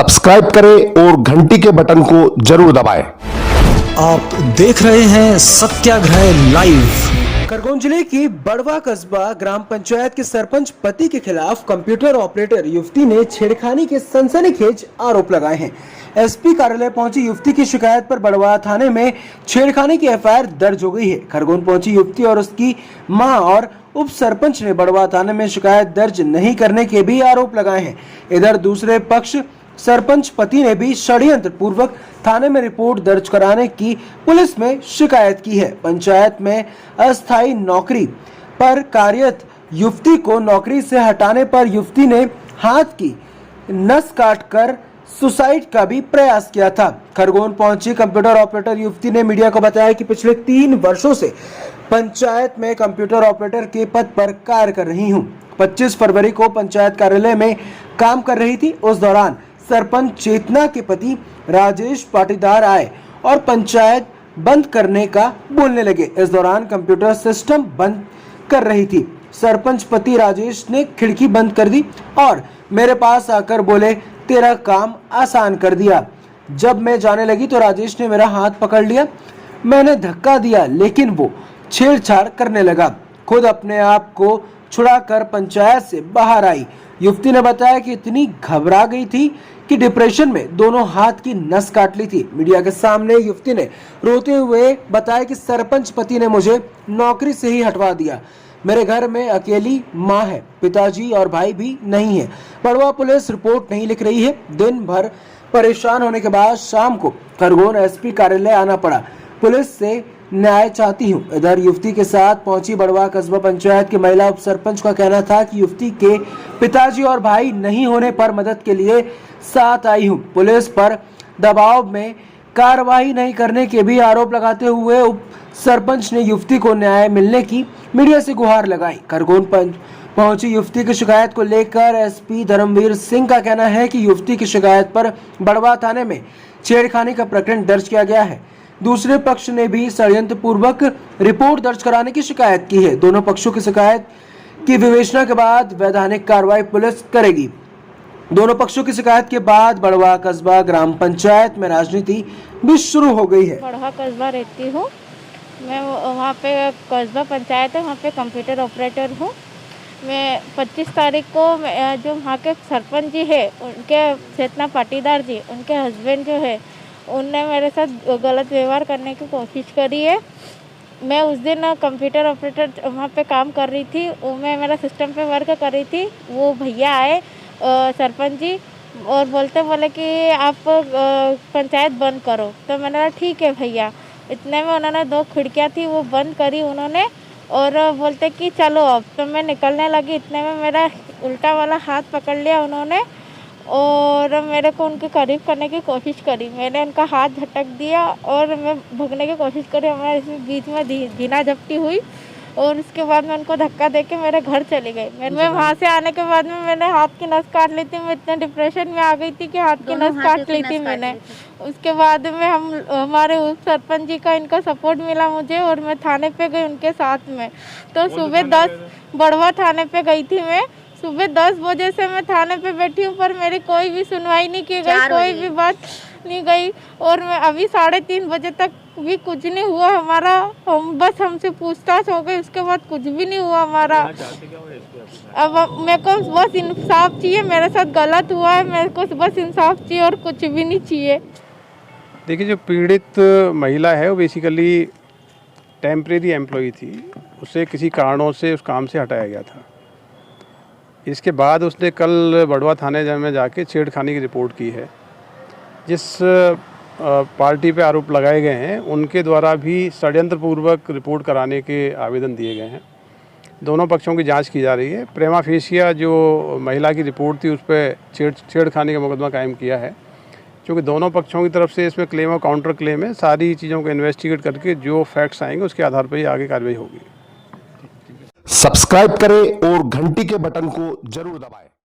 Subscribe करें और घंटी के बटन को जरूर दबाएं। आप देख रहे हैं सत्याग्रह लाइव। खरगोन जिले की बड़वा कस्बा ग्राम पंचायत के सरपंच पति के खिलाफ कंप्यूटर ऑपरेटर युवती ने छेड़खानी के सनसनीखेज आरोप लगाए हैं। एसपी कार्यालय पहुंची युवती की शिकायत पर बड़वा थाने में छेड़खानी की एफआईआर दर्ज हो गई है। खरगोन पहुंची युवती और उसकी मां और उप सरपंच ने बड़वा थाने में शिकायत दर्ज नहीं करने के भी आरोप लगाए हैं। इधर दूसरे पक्ष सरपंच पति ने भी षड्यंत्र पूर्वक थाने में रिपोर्ट दर्ज कराने की पुलिस में शिकायत की है। पंचायत में अस्थायी नौकरी पर कार्यरत युवती को नौकरी से हटाने पर युवती ने हाथ की नस काटकर सुसाइड का भी प्रयास किया था। खरगोन पहुंची कंप्यूटर ऑपरेटर युवती ने मीडिया को बताया कि पिछले 3 वर्षों से पंचायत में कंप्यूटर ऑपरेटर के पद पर कार्य कर रही हूं। 25 फरवरी को पंचायत कार्यालय में काम कर रही थी। उस दौरान सरपंच चेतना के पति राजेश पाटीदार आए और पंचायत बंद करने का बोलने लगे। इस दौरान कंप्यूटर सिस्टम बंद कर रही थी। सरपंच पति राजेश ने खिड़की बंद कर दी और मेरे पास आकर बोले, तेरा काम आसान कर दिया। जब मैं जाने लगी तो राजेश ने मेरा हाथ पकड़ लिया। मैंने धक्का दिया लेकिन वो छेड़छाड़ करने लगा। खुद अपने आप को छुड़ाकर पंचायत से बाहर आई। युवती ने बताया कि इतनी घबरा गई थी कि डिप्रेशन में दोनों हाथ की नस काट ली थी। मीडिया के सामने युवती ने रोते हुए बताया कि सरपंच पति ने मुझे नौकरी से ही हटवा दिया। मेरे घर में अकेली मां है, पिताजी और भाई भी नहीं है। बड़वा पुलिस रिपोर्ट नहीं लिख रही है। दिन भर परेशान होने के बाद शाम को खरगोन एसपी कार्यालय आना पड़ा। पुलिस से न्याय चाहती हूँ। इधर युवती के साथ पहुंची बड़वा कस्बा पंचायत की महिला उप सरपंच का कहना था कि युवती के पिताजी और भाई नहीं होने पर मदद के लिए साथ आई हूँ। पुलिस पर दबाव में कार्रवाई नहीं करने के भी आरोप लगाते हुए उप सरपंच ने युवती को न्याय मिलने की मीडिया से गुहार लगाई। खरगोन पहुंची युवती की शिकायत को लेकर एसपी धर्मवीर सिंह का कहना है कि युवती की शिकायत पर बड़वा थाने में छेड़खानी का प्रकरण दर्ज किया गया है। दूसरे पक्ष ने भी षड्यंत्र पूर्वक रिपोर्ट दर्ज कराने की शिकायत की है। दोनों पक्षों की शिकायत की विवेचना के बाद वैधानिक कार्रवाई पुलिस करेगी। दोनों पक्षों की शिकायत के बाद बड़वा कस्बा ग्राम पंचायत में राजनीति भी शुरू हो गई है। बड़वा कस्बा रहती हूँ मैं, वहाँ पे कस्बा पंचायत है, वहाँ पे कंप्यूटर ऑपरेटर हूँ मैं। 25 तारीख को जो वहाँ के सरपंच जी है, उनके चेतना पाटीदार जी, उनके हस्बैंड जो है, उनने मेरे साथ गलत व्यवहार करने की कोशिश करी है। मैं उस दिन कंप्यूटर ऑपरेटर वहाँ पे काम कर रही थी, मैं मेरा सिस्टम पे वर्क कर रही थी। वो भैया आए सरपंच जी और बोले कि आप पंचायत बंद करो। तो मैंने कहा ठीक है भैया। इतने में उन्होंने 2 खिड़कियाँ थी वो बंद करी उन्होंने और बोलते कि चलो अब। तो मैं निकलने लगी, इतने में मेरा उल्टा वाला हाथ पकड़ लिया उन्होंने और मेरे को उनके करीब करने की कोशिश करी। मैंने उनका हाथ झटक दिया और मैं भगने की कोशिश करी। हमारे इसमें बीच में धीना झपटी हुई और उसके बाद मैं उनको धक्का देके मेरे घर चली गई। मैं वहाँ से आने के बाद में मैंने हाथ की नस काट ली थी। मैं इतने डिप्रेशन में आ गई थी कि हाथ की नस काट ली थी मैंने। उसके बाद में हमारे उप सरपंच जी का इनका सपोर्ट मिला मुझे और मैं थाने पे गई उनके साथ में। तो सुबह 10 बड़वा थाने पे गई थी मैं। सुबह 10 बजे से मैं थाने पे बैठी हूँ पर मेरी कोई भी सुनवाई नहीं की गई, कोई भी बात नहीं गई और मैं अभी 3:30 बजे तक भी कुछ नहीं हुआ हमारा। हम बस हमसे पूछताछ हो गई, उसके बाद कुछ भी नहीं हुआ हमारा। अब मेरे को बस इंसाफ चाहिए। मेरे साथ गलत हुआ है, मेरे को बस इंसाफ चाहिए और कुछ भी नहीं चाहिए। देखिए, जो पीड़ित महिला है वो बेसिकली टेम्परेरी एम्प्लॉई थी। उसे किसी कारणों से उस काम से हटाया गया था। इसके बाद उसने कल बड़वा थाने में जाके छेड़खानी की रिपोर्ट की है। जिस पार्टी पे आरोप लगाए गए हैं उनके द्वारा भी षड्यंत्र पूर्वक रिपोर्ट कराने के आवेदन दिए गए हैं। दोनों पक्षों की जांच की जा रही है। प्रेमा फेशिया जो महिला की रिपोर्ट थी उस पर छेड़खानी का मुकदमा कायम किया है। क्योंकि दोनों पक्षों की तरफ से इसमें क्लेम और काउंटर क्लेम है। सारी चीज़ों को इन्वेस्टिगेट करके जो फैक्ट्स आएंगे उसके आधार पर ही आगे कार्रवाई होगी। सब्सक्राइब करें और घंटी के बटन को जरूर दबाएं।